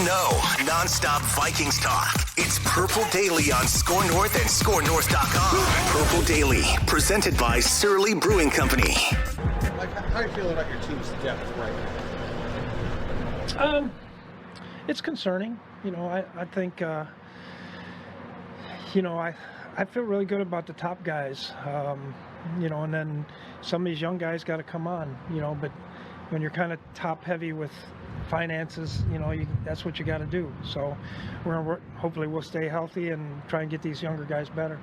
know, nonstop Vikings talk. It's Purple Daily on Score North and ScoreNorth.com. Purple Daily, presented by Surly Brewing Company. How are you feeling about your team's depth right now? It's concerning. I think, I feel really good about the top guys, and then some of these young guys got to come on, but when you're kind of top heavy with finances, that's what you got to do. So hopefully we'll stay healthy and try and get these younger guys better.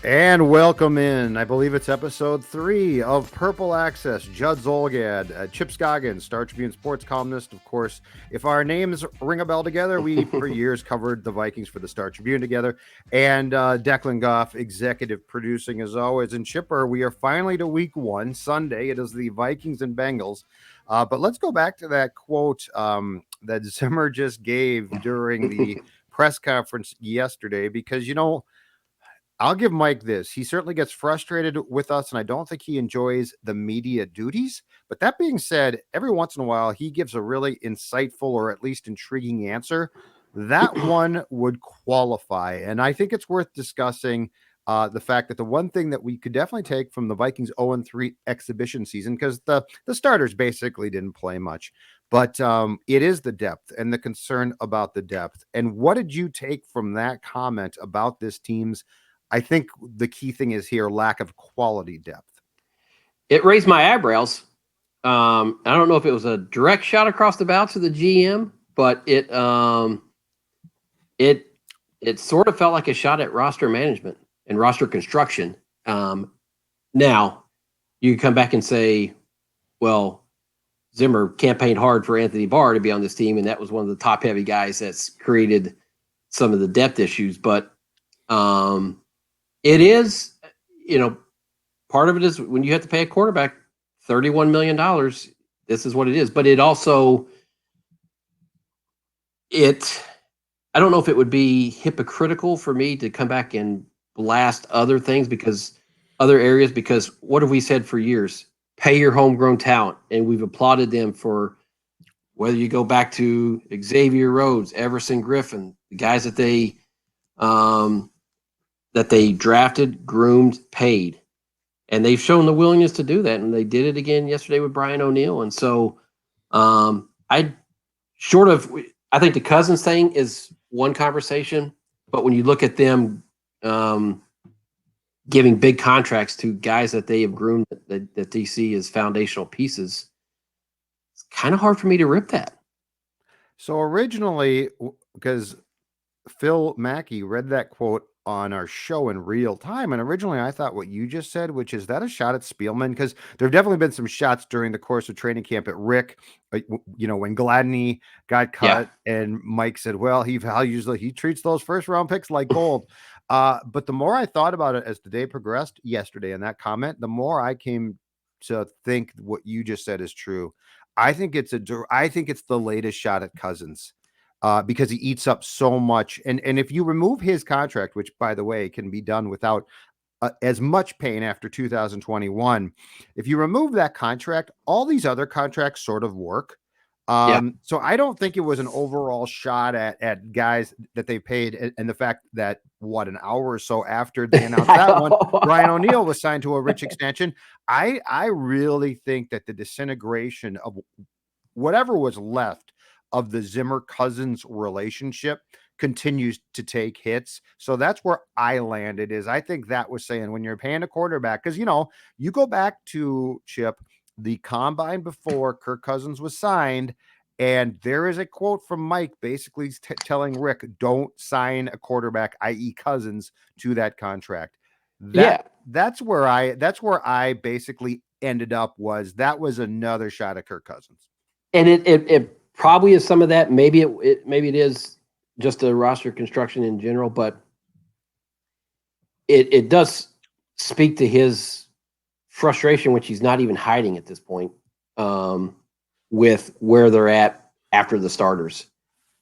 And welcome in. I believe it's episode 3 of Purple Access. Judd, Zulgad, Chip Scoggins, Star Tribune sports columnist. Of course, if our names ring a bell together, we for years covered the Vikings for the Star Tribune together. And Declan Goff, executive producing as always. And Chipper, we are finally to week 1, Sunday. It is the Vikings and Bengals. But let's go back to that quote that Zimmer just gave during the press conference yesterday, because, I'll give Mike this. He certainly gets frustrated with us, and I don't think he enjoys the media duties. But that being said, every once in a while, he gives a really insightful or at least intriguing answer. That one would qualify. And I think it's worth discussing the fact that the one thing that we could definitely take from the Vikings 0-3 exhibition season, because the starters basically didn't play much, but it is the depth and the concern about the depth. And what did you take from that comment about this team's, I think the key thing is here, lack of quality depth? It raised my eyebrows. I don't know if it was a direct shot across the bow to the GM, but it sort of felt like a shot at roster management and roster construction. Now, you can come back and say, well, Zimmer campaigned hard for Anthony Barr to be on this team, and that was one of the top-heavy guys that's created some of the depth issues. But it is, part of it is when you have to pay a quarterback $31 million, this is what it is. But it also, I don't know if it would be hypocritical for me to come back and blast other things, because other areas, because what have we said for years? Pay your homegrown talent. And we've applauded them for, whether you go back to Xavier Rhodes, Everson Griffin, the guys that they drafted, groomed, paid. And they've shown the willingness to do that. And they did it again yesterday with Brian O'Neill. And so I think the Cousins thing is one conversation, but when you look at them giving big contracts to guys that they have groomed that they see as foundational pieces, it's kind of hard for me to rip that. So originally, because Phil Mackey read that quote on our show in real time, and originally I thought what you just said, which is that a shot at Spielman, because there have definitely been some shots during the course of training camp at Rick, when Gladney got cut, and Mike said, well, he treats those first round picks like gold. But the more I thought about it as the day progressed yesterday in that comment, the more I came to think what you just said is true. I think it's the latest shot at Cousins. Because he eats up so much. And if you remove his contract, which, by the way, can be done without as much pain after 2021, if you remove that contract, all these other contracts sort of work. So I don't think it was an overall shot at guys that they paid. And the fact that, an hour or so after they announced that one, Brian O'Neill was signed to a rich extension. I really think that the disintegration of whatever was left of the Zimmer-Cousins relationship continues to take hits. So that's where I landed, is I think that was saying when you're paying a quarterback, because, you go back to, Chip, the combine before Kirk Cousins was signed, and there is a quote from Mike basically telling Rick, don't sign a quarterback, i.e. Cousins, to that contract. That's where I basically ended up, that was another shot at Kirk Cousins. And it probably is some of that. Maybe it is just a roster construction in general, but it does speak to his frustration, which he's not even hiding at this point, with where they're at after the starters.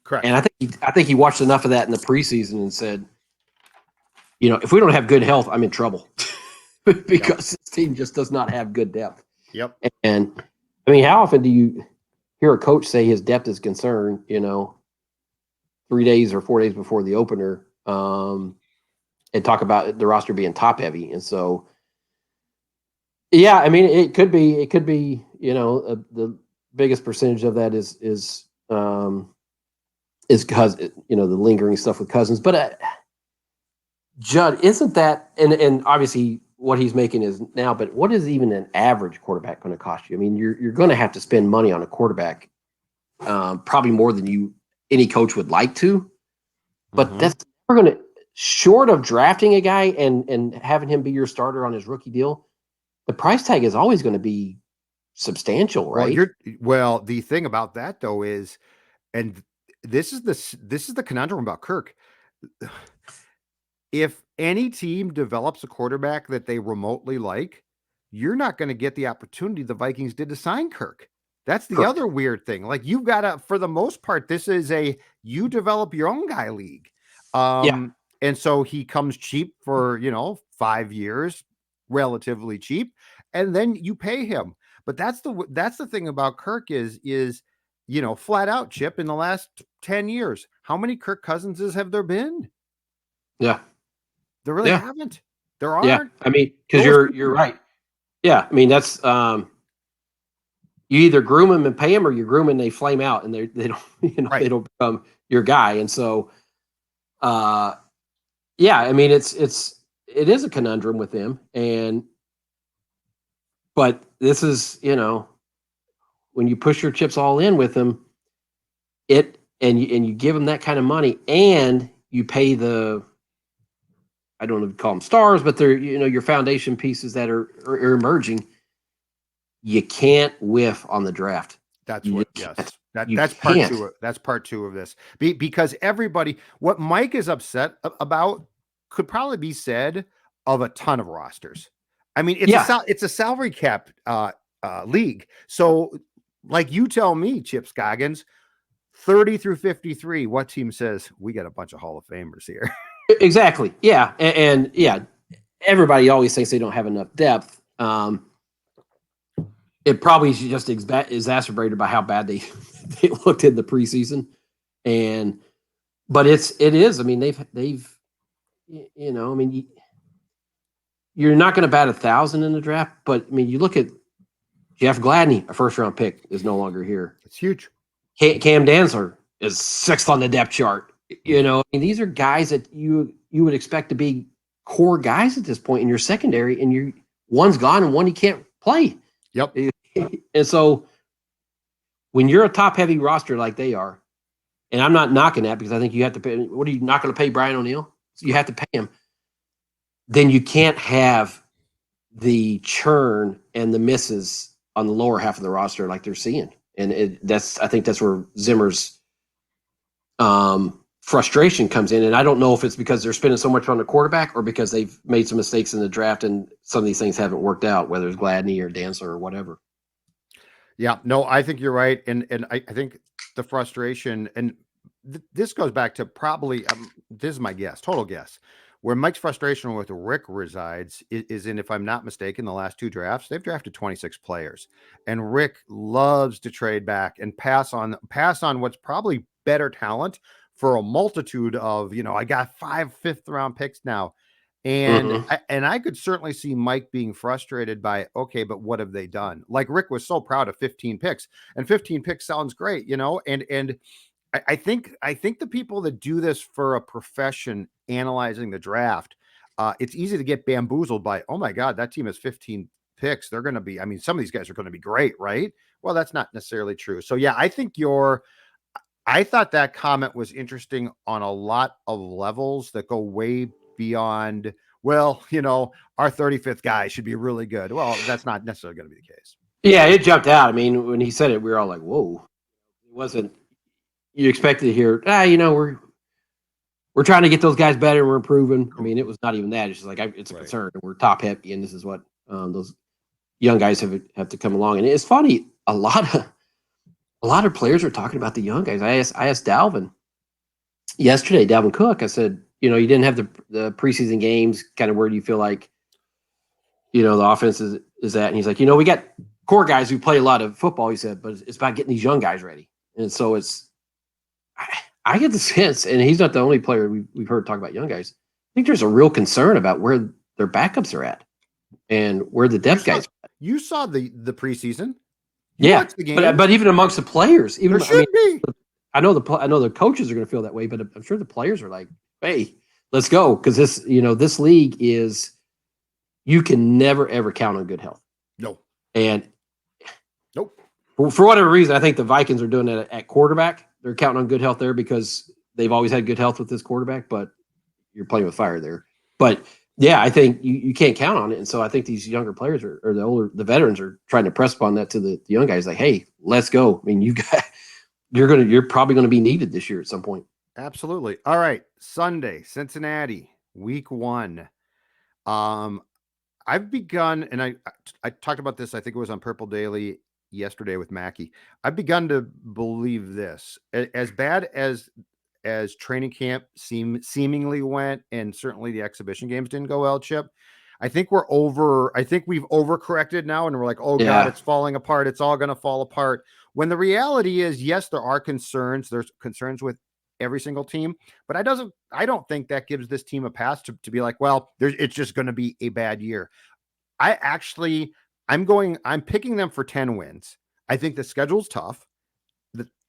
Correct. And I think he watched enough of that in the preseason and said, if we don't have good health, I'm in trouble because this team just does not have good depth. Yep. And I mean, how often do you hear a coach say his depth is concerned, 3 days or 4 days before the opener, and talk about the roster being top heavy. And so, yeah, I mean, it could be, the biggest percentage of that is because, the lingering stuff with Cousins. But Judd, isn't that, and obviously what he's making is now, but what is even an average quarterback going to cost you? I mean, you're going to have to spend money on a quarterback, probably more than any coach would like to, but that's never going to, short of drafting a guy and having him be your starter on his rookie deal, the price tag is always going to be substantial, right? Well, the thing about that though is, and this is the conundrum about Kirk. If any team develops a quarterback that they remotely like, you're not going to get the opportunity the Vikings did to sign Kirk. That's the other weird thing. Like, you've got to, for the most part, this is you develop your own guy league. And so he comes cheap for, 5 years, relatively cheap, and then you pay him. But that's the thing about Kirk is, flat out, Chip, in the last 10 years, how many Kirk Cousinses have there been? Yeah. There really haven't. There aren't. Yeah. I mean, because you're right. Yeah. I mean, that's you either groom them and pay them, or you groom them and they flame out and they don't, they don't become your guy. And so, yeah, I mean, it is a conundrum with them. But this is, when you push your chips all in with them, and you give them that kind of money, and you pay I don't know if you call them stars, but they're, your foundation pieces that are emerging. You can't whiff on the draft. That's part two. That's part two of this, because what Mike is upset about could probably be said of a ton of rosters. I mean, it's a salary cap league. So, like, you tell me, Chip Scoggins, 30 through 53, what team says we got a bunch of Hall of Famers here? Exactly. Yeah. And yeah, everybody always thinks they don't have enough depth. It probably is just exacerbated by how bad they looked in the preseason. But it is, I mean, they've, I mean, you're not going to bat 1,000 in the draft, but I mean, you look at Jeff Gladney, a first round pick, is no longer here. It's huge. Cam Dantzler is 6th on the depth chart. I mean, these are guys that you would expect to be core guys at this point in your secondary, and one's gone and one you can't play. Yep. And so when you're a top heavy roster like they are, and I'm not knocking that, because I think you have to pay. What are you not going to pay Brian O'Neill? You have to pay him. Then you can't have the churn and the misses on the lower half of the roster like they're seeing. And I think that's where Zimmer's frustration comes in. And I don't know if it's because they're spending so much on the quarterback, or because they've made some mistakes in the draft and some of these things haven't worked out, whether it's Gladney or Dantzler or whatever. Yeah, no, I think you're right. And I think the frustration, and this goes back to probably, this is my guess, total guess, where Mike's frustration with Rick resides is in, if I'm not mistaken, the last 2 drafts, they've drafted 26 players. And Rick loves to trade back and pass on what's probably better talent for a multitude of, I got 5 5th-round picks now. And I could certainly see Mike being frustrated by, okay, but what have they done? Like, Rick was so proud of 15 picks, and 15 picks sounds great, and I think the people that do this for a profession, analyzing the draft, it's easy to get bamboozled by, oh my God, that team has 15 picks. They're going to be, I mean, some of these guys are going to be great, right? Well, that's not necessarily true. So yeah, I thought that comment was interesting on a lot of levels that go way beyond, well, our 35th guy should be really good. Well, that's not necessarily going to be the case. Yeah, it jumped out. I mean, when he said it, we were all like, whoa. It wasn't, you expected to hear, we're trying to get those guys better and we're improving. I mean, it was not even that. It's just like, it's a concern. We're top heavy, and this is what those young guys have to come along. And it's funny, a lot of players are talking about the young guys. I asked Dalvin yesterday, Dalvin Cook, I said, you didn't have the preseason games. Kind of where do you feel like, the offense is at? And he's like, we got core guys who play a lot of football, he said, but it's about getting these young guys ready. And so I get the sense, and he's not the only player we've heard talk about young guys. I think there's a real concern about where their backups are at and where the depth guys are at. You saw the preseason. You Yeah, watched the game. but even amongst the players, There should be. I know the coaches are going to feel that way, but I'm sure the players are like, "Hey, let's go," because this league is, you can never ever count on good health. No. And nope. For whatever reason, I think the Vikings are doing it at quarterback. They're counting on good health there because they've always had good health with this quarterback, but you're playing with fire there. But yeah, I think you can't count on it. And so I think these younger players or the veterans are trying to press upon that to the young guys, like, hey, let's go. I mean, you're probably going to be needed this year at some point. Absolutely. All right. Sunday, Cincinnati, week 1. I've begun, and I talked about this, I think it was on Purple Daily yesterday with Mackey. I've begun to believe this. As bad as training camp seemingly went, and certainly the exhibition games didn't go well, Chip, I think we've overcorrected now, and we're like, oh God, it's falling apart. It's all going to fall apart. When the reality is, yes, there are concerns. There's concerns with every single team, but I don't think that gives this team a pass to be like, well, it's just going to be a bad year. I'm picking them for 10 wins. I think the schedule's tough.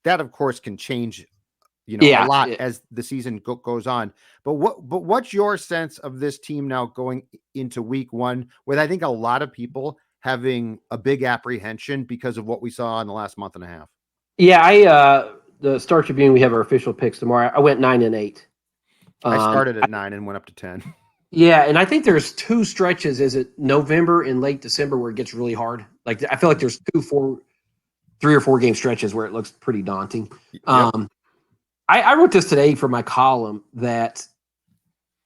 That of course can change, a lot as the season goes on. But what's your sense of this team now going into week 1 with, I think, a lot of people having a big apprehension because of what we saw in the last month and a half? Yeah, the Star Tribune, we have our official picks tomorrow. I went 9-8. I started at 9 and went up to 10. Yeah, and I think there's 2 stretches. Is it November and late December where it gets really hard? Like, I feel like there's 3 or 4 game stretches where it looks pretty daunting. Yep. I wrote this today for my column that,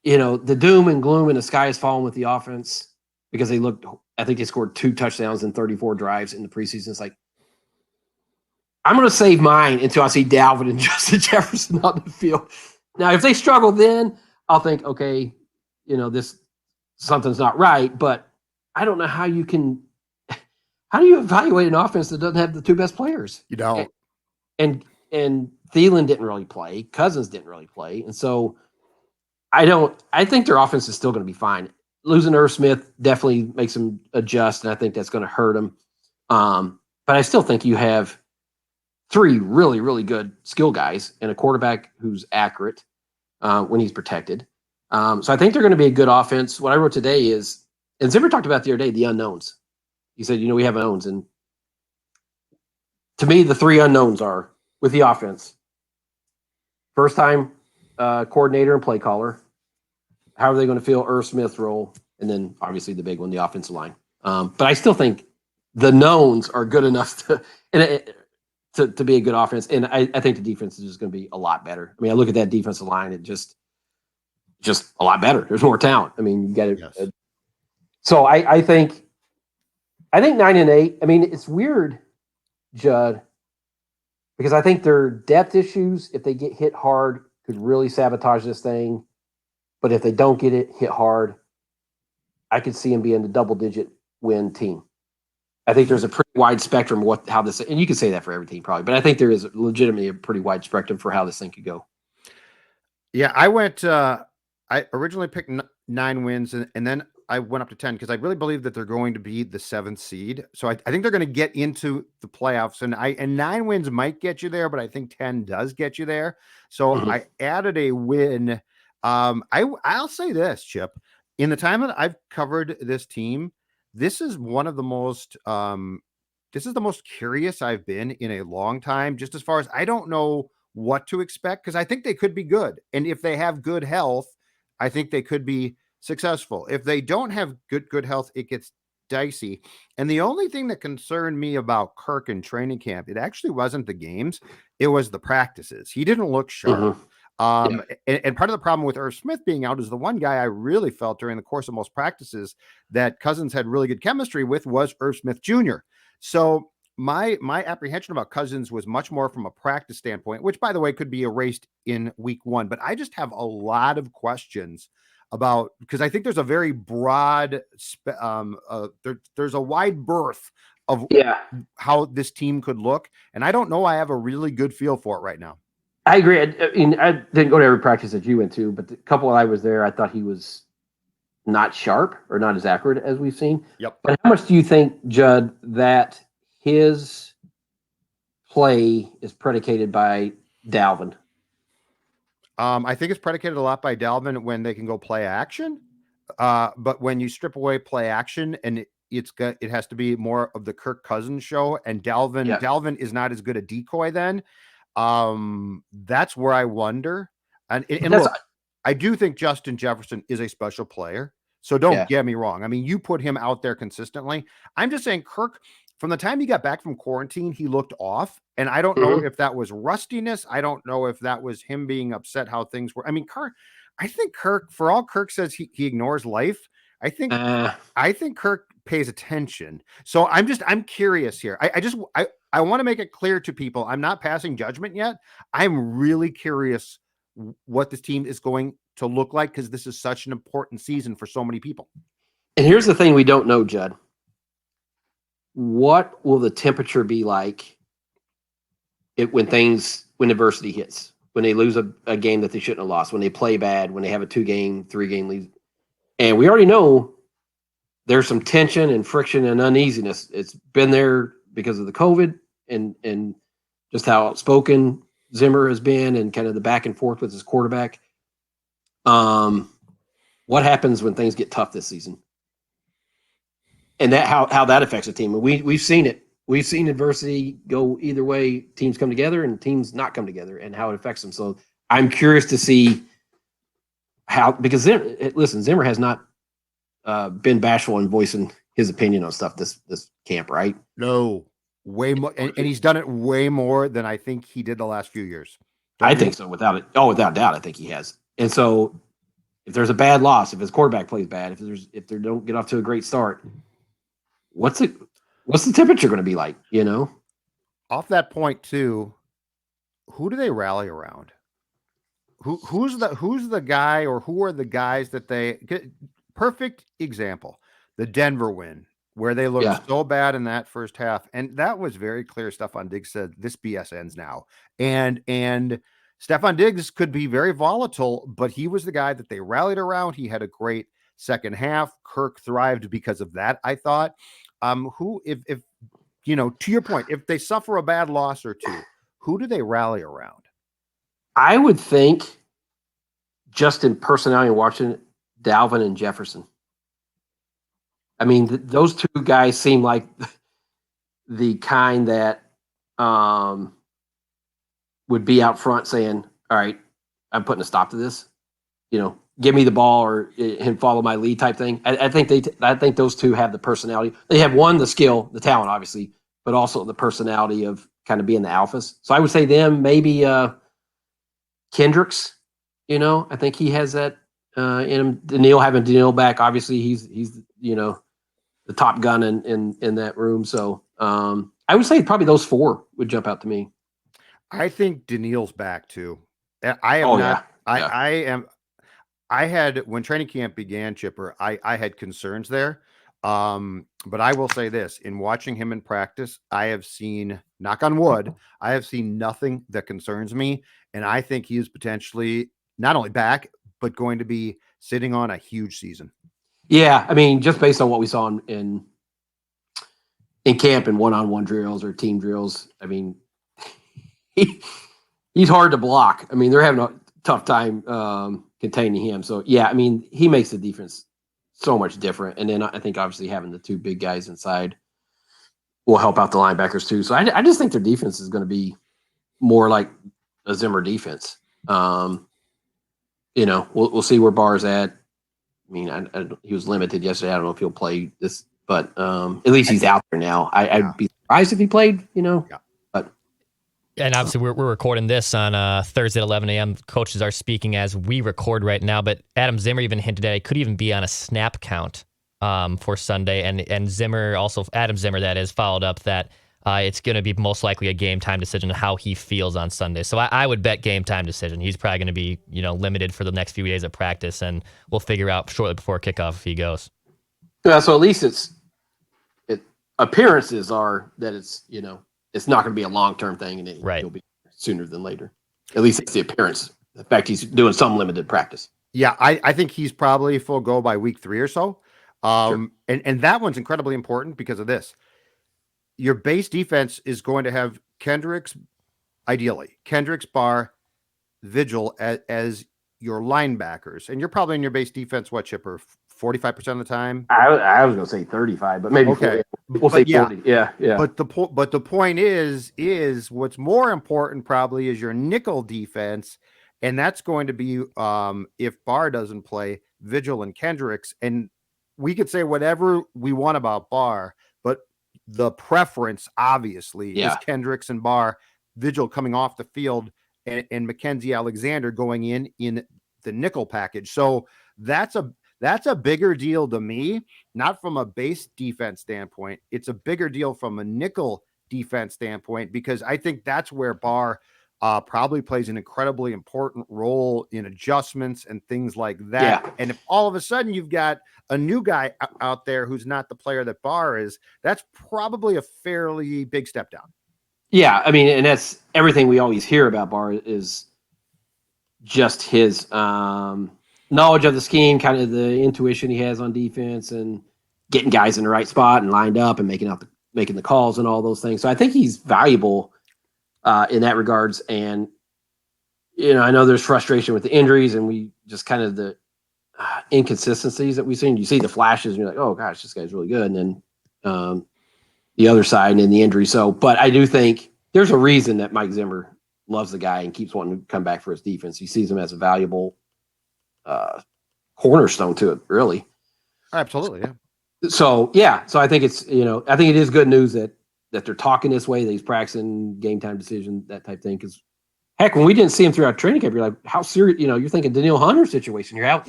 the doom and gloom and the sky is falling with the offense because I think they scored 2 touchdowns in 34 drives in the preseason. It's like, I'm going to save mine until I see Dalvin and Justin Jefferson on the field. Now, if they struggle, then I'll think, okay, something's not right. But I don't know how do you evaluate an offense that doesn't have the 2 best players? You don't. And Thielen didn't really play. Cousins didn't really play. And so I think their offense is still going to be fine. Losing Irv Smith definitely makes them adjust, and I think that's going to hurt them. But I still think you have 3 really, really good skill guys and a quarterback who's accurate when he's protected. So I think they're going to be a good offense. What I wrote today is, and Zimmer talked about the other day, the unknowns. He said, we have unknowns. And to me, the 3 unknowns are with the offense. First time coordinator and play caller. How are they going to fill Irv Smith's role? And then obviously the big one, the offensive line. But I still think the knowns are good enough to be a good offense. And I think the defense is just going to be a lot better. I mean, I look at that defensive line, it just a lot better. There's more talent. I mean, you got it. Yes. So I think 9-8. I mean, it's weird, Judd, because I think their depth issues, if they get hit hard, could really sabotage this thing. But if they don't get hit hard, I could see them being a double-digit win team. I think there's a pretty wide spectrum of how this, and you can say that for every team probably, but I think there is legitimately a pretty wide spectrum for how this thing could go. Yeah, I originally picked 9 wins, and then I went up to 10 because I really believe that they're going to be the 7th seed. So I think they're going to get into the playoffs, and 9 wins might get you there, but I think 10 does get you there. So I added a win. I'll say this, Chip, in the time that I've covered this team, this is one of the most, this is the most curious I've been in a long time, just as far as I don't know what to expect, because I think they could be good. And if they have good health, I think they could be successful. If they don't have good health, it gets dicey. And the only thing that concerned me about Kirk in training camp, it actually wasn't the games, it was the practices. He didn't look sharp. And part of the problem with Irv Smith being out is the one guy I really felt during the course of most practices that Cousins had really good chemistry with was Irv Smith Jr. So my apprehension about Cousins was much more from a practice standpoint, which, by the way, could be erased in week 1. But I just have a lot of questions about, because I think there's a very broad, there's a wide berth of Yeah, how this team could look. And I don't know. I have a really good feel for it right now. I agree. I mean, I didn't go to every practice that you went to, but the couple I was there, I thought he was not sharp or not as accurate as we've seen. Yep. But how much do you think, Judd, that his play is predicated by Dalvin? I think it's predicated a lot by Dalvin when they can go play action. But when you strip away play action and it has to be more of the Kirk Cousins show, and Dalvin is not as good a decoy then. That's where I wonder. And look, I do think Justin Jefferson is a special player. So don't get me wrong. I mean, you put him out there consistently. I'm just saying Kirk, from the time he got back from quarantine, he looked off. And I don't know if that was rustiness. I don't know if that was him being upset how things were. I mean, I think Kirk, for all Kirk says he ignores life, I think Kirk pays attention. So I'm curious here. I want to make it clear to people. I'm not passing judgment yet. I'm really curious what this team is going to look like, because this is such an important season for so many people. And here's the thing we don't know, Judd. What will the temperature be like when adversity hits? When they lose a game that they shouldn't have lost, when they play bad, when they have a 2-game, 3-game lead. And we already know there's some tension and friction and uneasiness. It's been there because of the COVID and just how outspoken Zimmer has been and kind of the back and forth with his quarterback. What happens when things get tough this season? And that how that affects a team. And we've seen it. We've seen adversity go either way. Teams come together and teams not come together, and how it affects them. So I'm curious to see how, because Zimmer has not been bashful in voicing his opinion on stuff this camp, right? No, way more, and he's done it way more than I think he did the last few years. I think so, without doubt. I think he has. And so, if there's a bad loss, if his quarterback plays bad, if they don't get off to a great start, what's the temperature going to be like? You know, off that point too, who do they rally around? Who's the guy, or who are the guys that they? Perfect example, the Denver win, where they looked so bad in that first half, and that was very clear. Stephon Diggs said, "This BS ends now," and Stephon Diggs could be very volatile, but he was the guy that they rallied around. He had a great second half. Kirk thrived because of that, I thought. If to your point, if they suffer a bad loss or two, who do they rally around? I would think, just in personality and watching, Dalvin and Jefferson. I mean, those two guys seem like the kind that would be out front saying, all right, I'm putting a stop to this. Give me the ball and follow my lead type thing. I think those two have the personality. They have the skill, the talent, obviously, but also the personality of kind of being the alphas. So I would say them, maybe Kendricks. I think he has that in him. Daniil back, obviously he's the top gun in that room. So I would say probably those four would jump out to me. I think Daniil's back too. I had, when training camp began, Chipper, I had concerns there. But I will say this, in watching him in practice, I have seen, knock on wood, I have seen nothing that concerns me. And I think he is potentially not only back, but going to be sitting on a huge season. Yeah. I mean, just based on what we saw in camp and one-on-one drills or team drills, I mean, he's hard to block. I mean, they're having a tough time containing him. So, yeah, I mean, he makes the defense so much different. And then I think obviously having the two big guys inside will help out the linebackers too. So I just think their defense is going to be more like a Zimmer defense. We'll see where Barr's at. I mean, he was limited yesterday. I don't know if he'll play this, but at least he's out there now. I'd be surprised if he played, Yeah. And obviously, we're recording this on Thursday at 11 a.m. Coaches are speaking as we record right now. But Adam Zimmer even hinted at it could even be on a snap count for Sunday. And Zimmer also, Adam Zimmer, that is, followed up that it's going to be most likely a game time decision how he feels on Sunday. So I would bet game time decision. He's probably going to be limited for the next few days of practice, and we'll figure out shortly before kickoff if he goes. Yeah, so at least appearances are that it's not going to be a long-term thing, and Right. he'll be sooner than later. At least it's the appearance. The fact he's doing some limited practice. Yeah, I think he's probably full go by week 3 or so. Sure. And that one's incredibly important because of this. Your base defense is going to have Kendricks, Barr, Vigil as your linebackers. And you're probably in your base defense, what, Chipper, 45% of the time? I was going to say 35, but maybe 40. We'll say 40. Yeah. But the point is what's more important probably is your nickel defense. And that's going to be, if Barr doesn't play, Vigil and Kendricks. And we could say whatever we want about Barr, but the preference obviously is Kendricks and Barr, Vigil coming off the field, and Mackenzie Alexander going in the nickel package. So that's a bigger deal to me, not from a base defense standpoint. It's a bigger deal from a nickel defense standpoint, because I think that's where Barr probably plays an incredibly important role in adjustments and things like that. Yeah. And if all of a sudden you've got a new guy out there who's not the player that Barr is, that's probably a fairly big step down. Yeah, I mean, and that's everything we always hear about Barr is just his knowledge of the scheme, kind of the intuition he has on defense, and getting guys in the right spot and lined up and making the calls and all those things. So I think he's valuable in that regards. And I know there's frustration with the injuries, and we just kind of the inconsistencies that we've seen. You see the flashes, and you're like, oh gosh, this guy's really good, and then the other side and then the injury. So, but I do think there's a reason that Mike Zimmer loves the guy and keeps wanting to come back for his defense. He sees him as a valuable cornerstone to it, really. Absolutely, yeah. So I think it's, I think it is good news that they're talking this way, that he's practicing game time decision, that type thing. Because heck, when we didn't see him throughout training camp, you're like, how serious, you're thinking Danielle Hunter situation. You're out,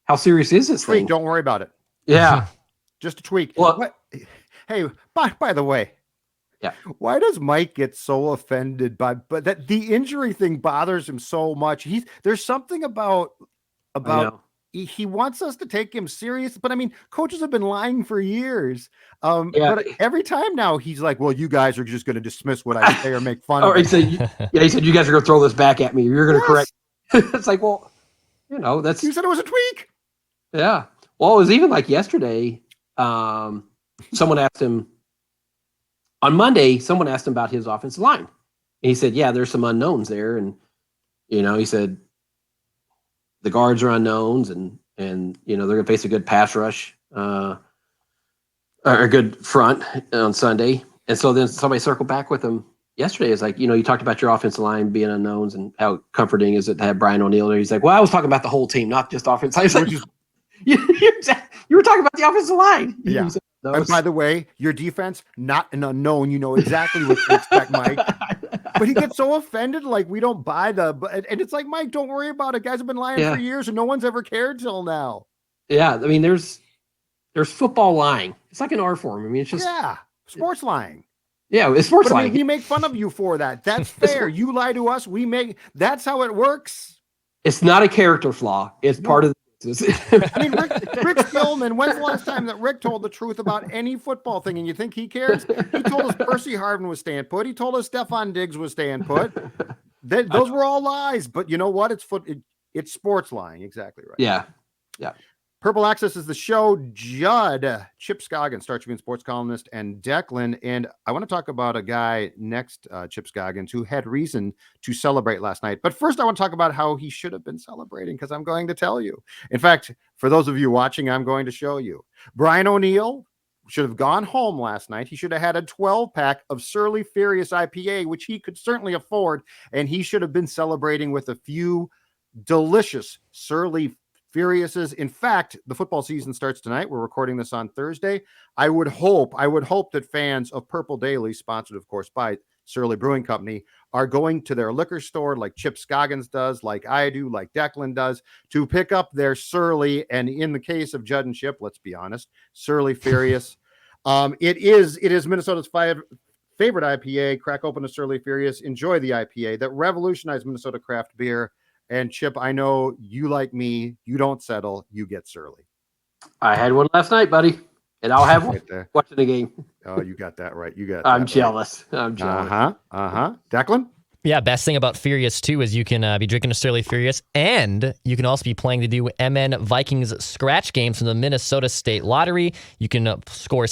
how serious is this thing? Don't worry about it. Yeah. Just a tweak. Well, hey, by the way, yeah, why does Mike get so offended but that the injury thing bothers him so much? There's something about he wants us to take him serious, but I mean, coaches have been lying for years. But every time now he's like, well, you guys are just going to dismiss what I say or make fun of it. He said, you guys are going to throw this back at me. You're going to correct. It's like, well, that's. You said it was a tweak. Yeah. Well, it was even like yesterday. Someone asked him on Monday, about his offensive line. And he said, yeah, there's some unknowns there. And, he said the guards are unknowns, and they're going to face a good pass rush, or a good front on Sunday. And so then somebody circled back with him yesterday. It's like, you talked about your offensive line being unknowns and how comforting is it to have Brian O'Neill there. He's like, well, I was talking about the whole team, not just offensive line. You were talking about the offensive line. Yeah. And by the way, your defense, not an unknown. You know exactly what to expect, Mike. But he gets so offended, like we don't buy and it's like, Mike, don't worry about it. Guys have been lying for years, and no one's ever cared till now. Yeah, I mean, there's football lying. It's like an art form. I mean, it's just sports lying. Yeah, it's sports lying. I mean, we make fun of you for that. That's fair. You lie to us. That's how it works. It's not a character flaw. It's part of the I mean, Rick Spielman, when's the last time that Rick told the truth about any football thing, and you think he cares? He told us Percy Harvin was staying put. He told us Stephon Diggs was staying put. Those were all lies, but you know what? It's sports lying. Exactly right. Yeah. Purple Access is the show. Judd, Chip Scoggins, Star Tribune sports columnist, and Declan. And I want to talk about a guy next, Chip Scoggins, who had reason to celebrate last night. But first, I want to talk about how he should have been celebrating, because I'm going to tell you. In fact, for those of you watching, I'm going to show you. Brian O'Neill should have gone home last night. He should have had a 12-pack of Surly Furious IPA, which he could certainly afford. And he should have been celebrating with a few delicious Surly Furiouses. In fact, the football season starts tonight. We're recording this on Thursday. I would hope that fans of Purple Daily, sponsored, of course, by Surly Brewing Company, are going to their liquor store like Chip Scoggins does, like I do, like Declan does, to pick up their Surly. And in the case of Judd and Chip, let's be honest, Surly Furious. It is Minnesota's favorite IPA. Crack open a Surly Furious. Enjoy the IPA that revolutionized Minnesota craft beer. And Chip, I know you, like me, you don't settle, you get surly. I had one last night, buddy. and I'll have one Right there. watching the game. Oh, you got that right. You got. I'm that jealous. Right. I'm jealous. Declan. Yeah, best thing about Furious 2 is you can be drinking a Surly Furious, and you can also be playing the new MN Vikings scratch games from the Minnesota State Lottery. You can score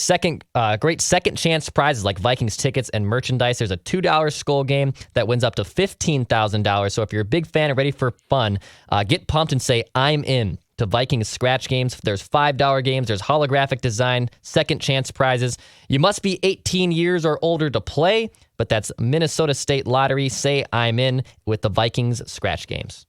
great second chance prizes like Vikings tickets and merchandise. There's a $2 skull game that wins up to $15,000. So if you're a big fan and ready for fun, get pumped and say, I'm in to Vikings scratch games. There's $5 games. There's holographic design, second chance prizes. You must be 18 years or older to play, but that's Minnesota State Lottery. Say I'm in with the Vikings scratch games.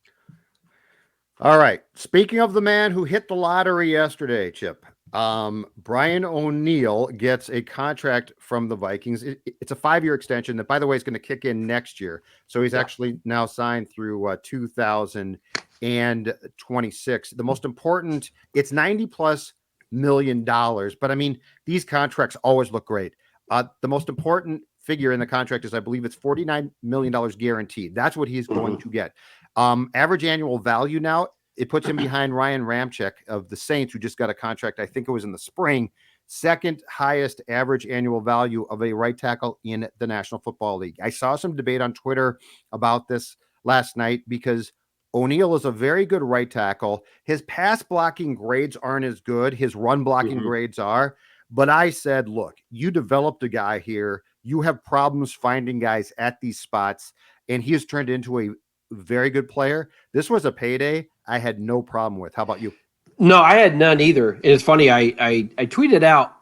All right. Speaking of the man who hit the lottery yesterday, Chip, Brian O'Neill gets a contract from the Vikings. It's a 5-year extension that, by the way, is going to kick in next year. So he's actually now signed through 2026. The most important, it's $90+ million. But I mean, these contracts always look great. The most important figure in the contract is, I believe it's $49 million guaranteed. That's what he's going to get. Average annual value now, it puts him behind Ryan Ramczyk of the Saints, who just got a contract, I think it was in the spring. Second highest average annual value of a right tackle in the National Football League. I saw some debate on Twitter about this last night because O'Neill is a very good right tackle. His pass blocking grades aren't as good. His run blocking grades are. But I said, look, you developed a guy here. You have problems finding guys at these spots, and he has turned into a very good player. This was a payday I had no problem with. How about you? No, I had none either. And it's funny, I tweeted out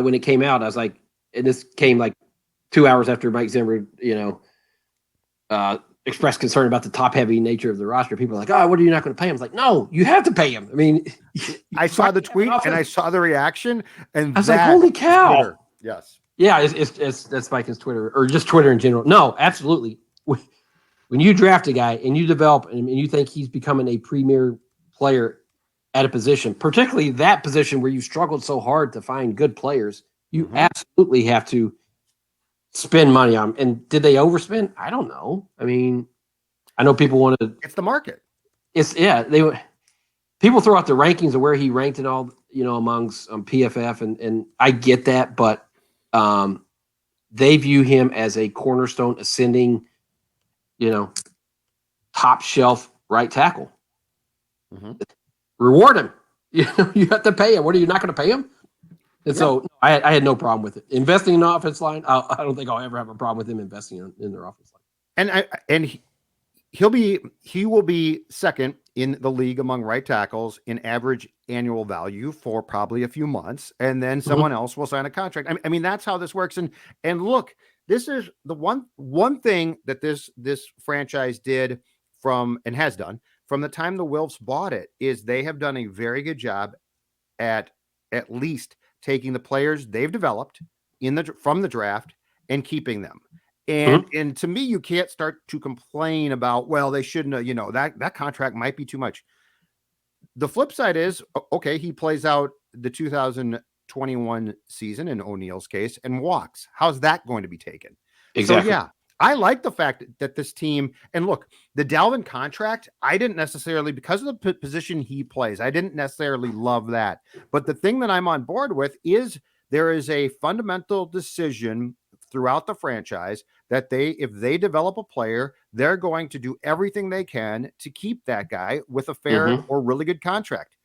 when it came out. I was like, and this came like 2 hours after Mike Zimmer, expressed concern about the top-heavy nature of the roster. People are like, "Oh, what are you not going to pay him?" I was like, "No, you have to pay him." I mean, I saw the tweet and I saw the reaction, and I was like, "Holy cow!" Twitter. Yes, yeah, it's that's Vikings Twitter or just Twitter in general. No, absolutely. When you draft a guy and you develop and you think he's becoming a premier player at a position, particularly that position where you struggled so hard to find good players, you absolutely have to spend money on him. And did they overspend? I don't know. I mean, I know people want to. It's the market. People throw out the rankings of where he ranked and all, amongst PFF, and I get that, but they view him as a cornerstone, ascending, top shelf right tackle. Reward him. You have to pay him. What are you not going to pay him? And so I had no problem with it. Investing in the offense line, I don't think I'll ever have a problem with him investing in their offense line. And he will be second in the league among right tackles in average annual value for probably a few months, and then someone else will sign a contract. I mean, that's how this works. And look, this is the one thing that this franchise did and has done from the time the Wilfs bought it is they have done a very good job at least taking the players they've developed from the draft and keeping them. And to me, you can't start to complain about, well, they shouldn't have, that contract might be too much. The flip side is, okay, he plays out the 2021 season in O'Neill's case and walks. How's that going to be taken? Exactly. So, yeah, I like the fact that this team, and look, the Dalvin contract, I didn't necessarily, because of the position he plays, I didn't necessarily love that. But the thing that I'm on board with is there is a fundamental decision throughout the franchise that if they develop a player, they're going to do everything they can to keep that guy with a fair or really good contract.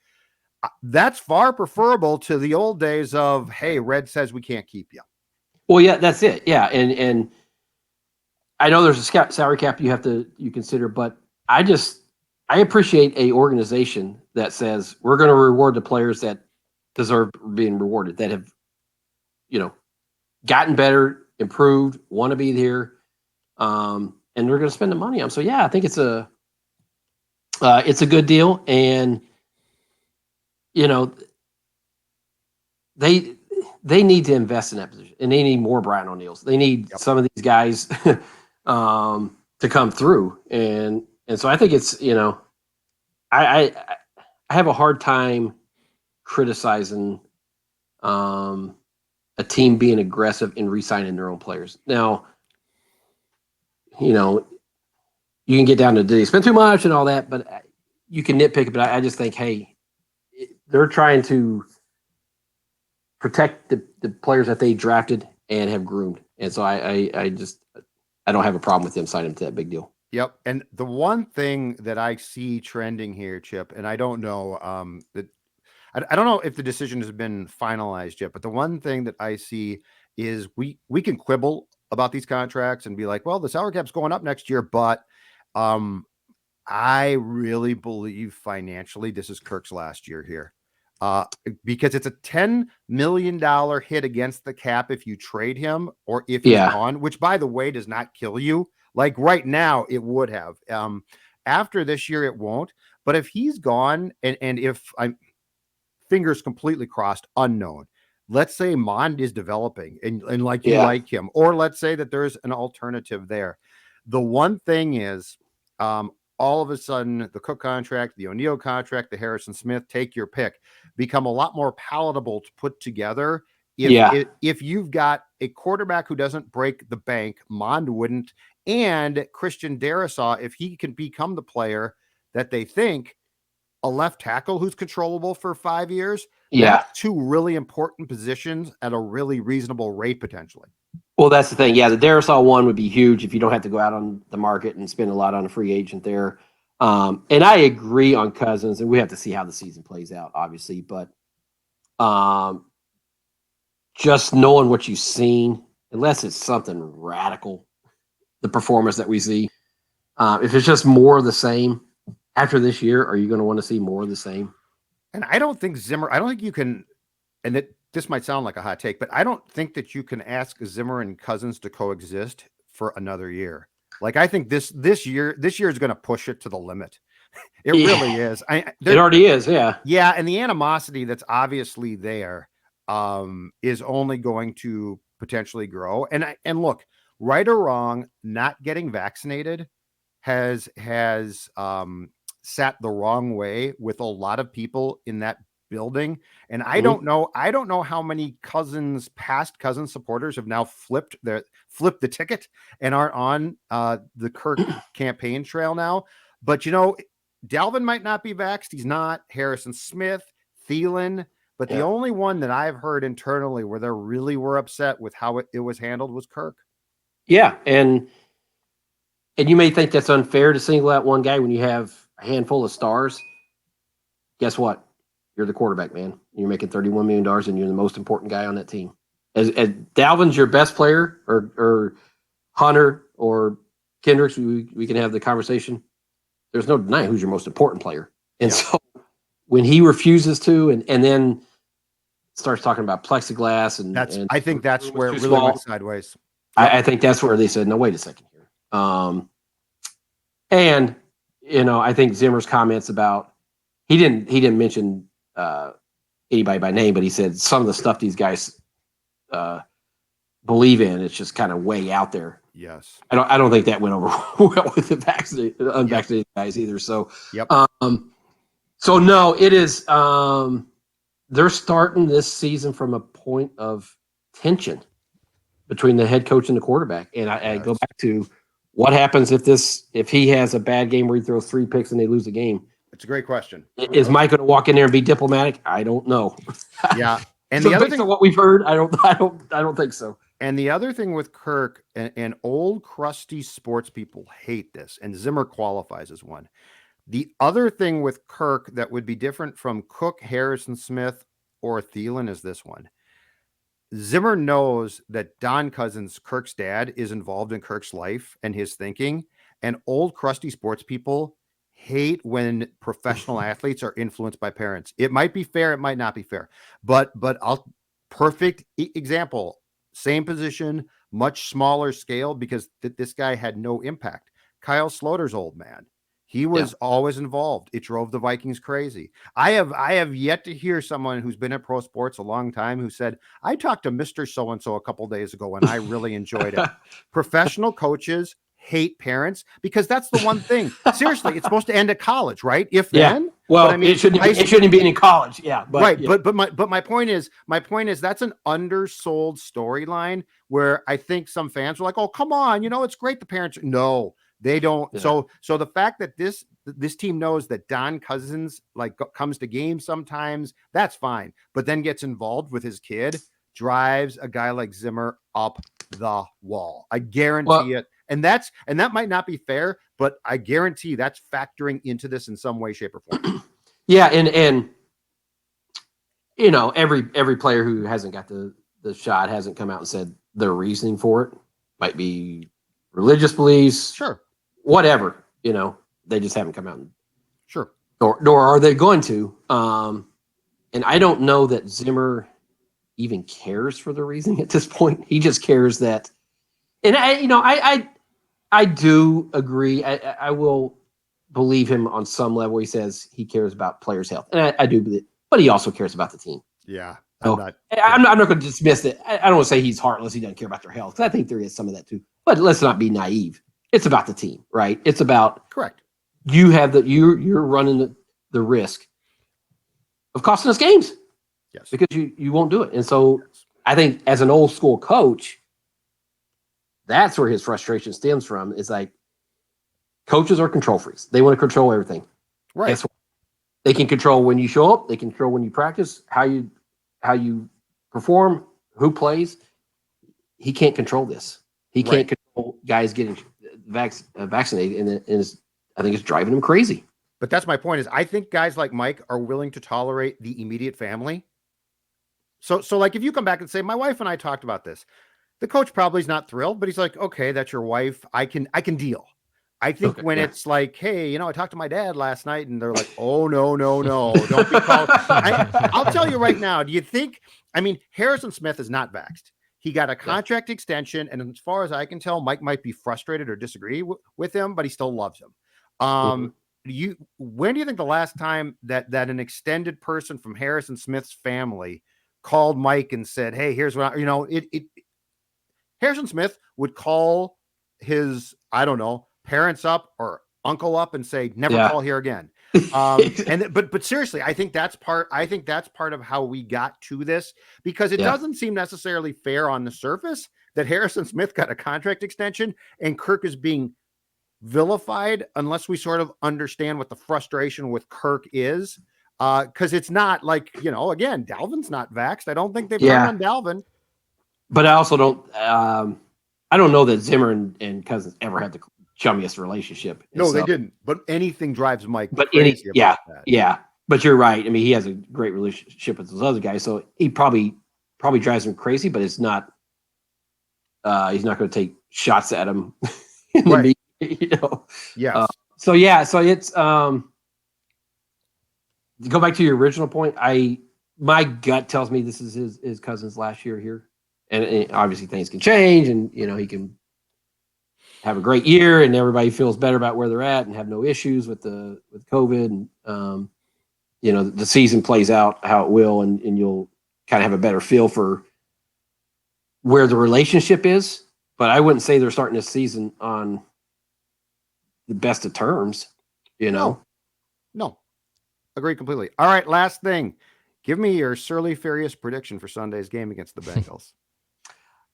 That's far preferable to the old days of, hey, Red says we can't keep you. Well, yeah, that's it. Yeah. And I know there's a salary cap you consider, but I appreciate a organization that says we're going to reward the players that deserve being rewarded, that have, gotten better, improved, want to be there, and they're going to spend the money on them. So yeah, I think it's a good deal, and they need to invest in that position, and they need more Brian O'Neills. They need some of these guys to come through, and so I think it's I have a hard time criticizing a team being aggressive in re-signing their own players. Now, you can get down to, did they spend too much and all that, but you can nitpick it. But I just think, hey, they're trying to protect the players that they drafted and have groomed. And so I don't have a problem with them signing to that big deal. Yep. And the one thing that I see trending here, Chip, and I don't know that I don't know if the decision has been finalized yet, but the one thing that I see is we can quibble about these contracts and be like, well, the salary cap's going up next year, but I really believe financially this is Kirk's last year here. Because it's a $10 million hit against the cap if you trade him or if he's gone, which, by the way, does not kill you. Like right now, it would have. After this year, it won't. But if he's gone, and if I'm fingers completely crossed, unknown, let's say Mond is developing and like you like him, or let's say that there's an alternative there. The one thing is, all of a sudden, the Cook contract, the O'Neill contract, the Harrison Smith, take your pick, become a lot more palatable to put together. If you've got a quarterback who doesn't break the bank, Mond wouldn't, and Christian Darrisaw, if he can become the player that they think, a left tackle who's controllable for 5 years, that's two really important positions at a really reasonable rate potentially. Well, that's the thing. Yeah, the Darrisaw one would be huge if you don't have to go out on the market and spend a lot on a free agent there. And I agree on Cousins, and we have to see how the season plays out, obviously. But just knowing what you've seen, unless it's something radical, the performance that we see, if it's just more of the same after this year, are you going to want to see more of the same? And I don't think Zimmer, I don't think you can, and this might sound like a hot take, but I don't think that you can ask Zimmer and Cousins to coexist for another year. Like, I think this year is going to push it to the limit. It really is. It already is. Yeah. Yeah. And the animosity that's obviously there is only going to potentially grow. And look, right or wrong, not getting vaccinated has sat the wrong way with a lot of people in that building. And I don't know how many past Cousins supporters have now flipped the ticket and are on the Kirk campaign trail now. But Dalvin might not be vaxxed. He's not. Harrison Smith, Thielen. But the only one that I've heard internally where they really were upset with how it was handled was Kirk. Yeah. And you may think that's unfair to single out one guy when you have a handful of stars. Guess what? You're the quarterback, man. You're making $31 million, and you're the most important guy on that team. As Dalvin's your best player, or Hunter or Kendricks, we can have the conversation. There's no denying who's your most important player. And so when he refuses to, and then starts talking about plexiglass, I think that's where it really went sideways. I think that's where they said, no, wait a second here. And I think Zimmer's comments about he didn't mention anybody by name, but he said some of the stuff these guys believe in, it's just kind of way out there. Yes. I don't think that went over well with the unvaccinated guys either. So, so no, it is, they're starting this season from a point of tension between the head coach and the quarterback. And I go back to what happens if he has a bad game where he throws 3 picks and they lose the game. It's a great question. Is Mike going to walk in there and be diplomatic? I don't know. Yeah. And so the other thing, what we've heard, I don't think so. And the other thing with Kirk, and old crusty sports people hate this, and Zimmer qualifies as one. The other thing with Kirk that would be different from Cook, Harrison Smith, or Thielen is this one. Zimmer knows that Don Cousins, Kirk's dad, is involved in Kirk's life and his thinking, and old crusty sports people hate when professional athletes are influenced by parents. It might be fair, it might not be fair, but perfect example, same position, much smaller scale, because this guy had no impact. Kyle Sloter's old man. He was always involved. It drove the Vikings crazy. I have yet to hear someone who's been in pro sports a long time who said, I talked to Mr. So-and-so a couple days ago and I really enjoyed it. Professional coaches hate parents because that's the one thing. Seriously, it's supposed to end at college, right? If then, well, I mean, it shouldn't be in college. Yeah, but, right. Yeah. But my point is that's an undersold storyline where I think some fans are like, oh, come on, it's great. The parents, no, they don't. Yeah. So the fact that this this team knows that Don Cousins comes to games sometimes. That's fine, but then gets involved with his kid, drives a guy like Zimmer up the wall. I guarantee it. And that might not be fair, but I guarantee that's factoring into this in some way, shape, or form. Yeah, and every player who hasn't got the shot hasn't come out and said their reasoning for it. Might be religious beliefs, sure, whatever. They just haven't come out and sure. Nor are they going to. And I don't know that Zimmer even cares for the reasoning at this point. He just cares that, and I do agree. I will believe him on some level. He says he cares about players' health, and I do believe, but he also cares about the team. Yeah. I'm not going to dismiss it. I don't want to say he's heartless. He doesn't care about their health, because I think there is some of that too. But let's not be naive. It's about the team, right? It's about correct. You have you're running the risk of costing us games. Yes, because you won't do it. And so I think as an old school coach, that's where his frustration stems from. Is like coaches are control freaks. They want to control everything. Right. They can control when you show up. They can control when you practice, how you perform, who plays. He can't control this. He can't control guys getting vaccinated, and I think it's driving him crazy. But that's my point. Is I think guys like Mike are willing to tolerate the immediate family. So like if you come back and say, my wife and I talked about this, the coach probably is not thrilled, but he's like, okay, that's your wife. I can deal. I think it's like, hey, I talked to my dad last night, and they're like, oh, no, don't be called. I'll tell you right now. Do you think, Harrison Smith is not vaxxed. He got a contract extension, and as far as I can tell, Mike might be frustrated or disagree with him, but he still loves him. When do you think the last time that an extended person from Harrison Smith's family called Mike and said, hey, here's what Harrison Smith would call his, I don't know, parents up or uncle up and say, never call here again. But seriously, I think that's part of how we got to this, because it doesn't seem necessarily fair on the surface that Harrison Smith got a contract extension and Kirk is being vilified, unless we sort of understand what the frustration with Kirk is. Because it's not like, again, Dalvin's not vaxxed. I don't think they've turned on Dalvin. But I also don't, I don't know that Zimmer and Cousins ever had the chummiest relationship. No, they didn't. But anything drives Mike crazy crazy about that. Yeah. But you're right. He has a great relationship with those other guys, so he probably drives him crazy. But it's not. He's not going to take shots at him. Right. Yes. So it's to go back to your original point. My gut tells me this is his cousin's last year here, and obviously things can change, and he can have a great year, and everybody feels better about where they're at, and have no issues with COVID, and the season plays out how it will, and you'll kind of have a better feel for where the relationship is. But I wouldn't say they're starting this season on the best of terms, No. Agree completely. All right, last thing. Give me your Surly Furious prediction for Sunday's game against the Bengals.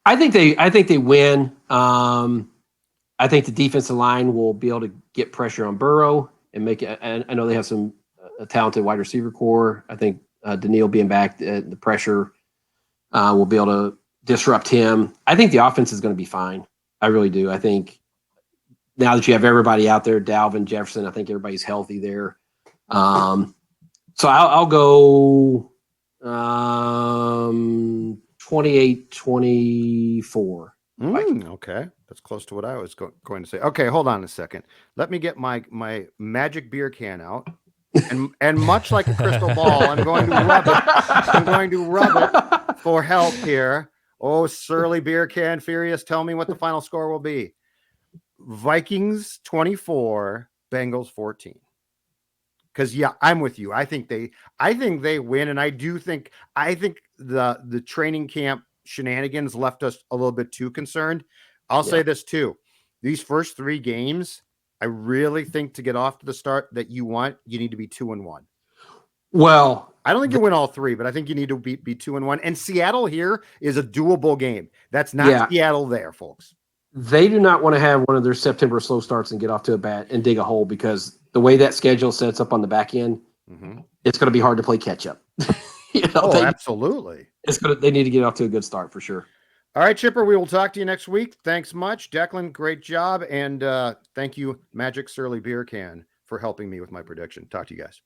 I think they win. I think the defensive line will be able to get pressure on Burrow and make it. And I know they have some talented wide receiver core. I think Daniil being back, the pressure will be able to disrupt him. I think the offense is going to be fine. I really do. I think now that you have everybody out there, Dalvin, Jefferson, I think everybody's healthy there. So I'll go 28-24. Okay. That's close to what I was going to say. Okay, hold on a second. Let me get my magic beer can out. And much like a crystal ball, I'm going to rub it for help here. Oh, Surly Beer Can Furious, tell me what the final score will be. Vikings 24, Bengals 14. Because I'm with you. I think they win, and I think the training camp shenanigans left us a little bit too concerned. I'll say this too. These first 3 games, I really think to get off to the start that you need to be 2-1. Well, I don't think you win all 3, but I think you need to be 2-1. And Seattle here is a doable game. That's not Seattle there, folks. They do not want to have one of their September slow starts and get off to a bat and dig a hole, because the way that schedule sets up on the back end, Mm-hmm. it's going to be hard to play catch up. Absolutely. They need to get off to a good start for sure. All right, Chipper, we will talk to you next week. Thanks much. Declan, great job. And thank you, Magic Surly Beer Can, for helping me with my prediction. Talk to you guys.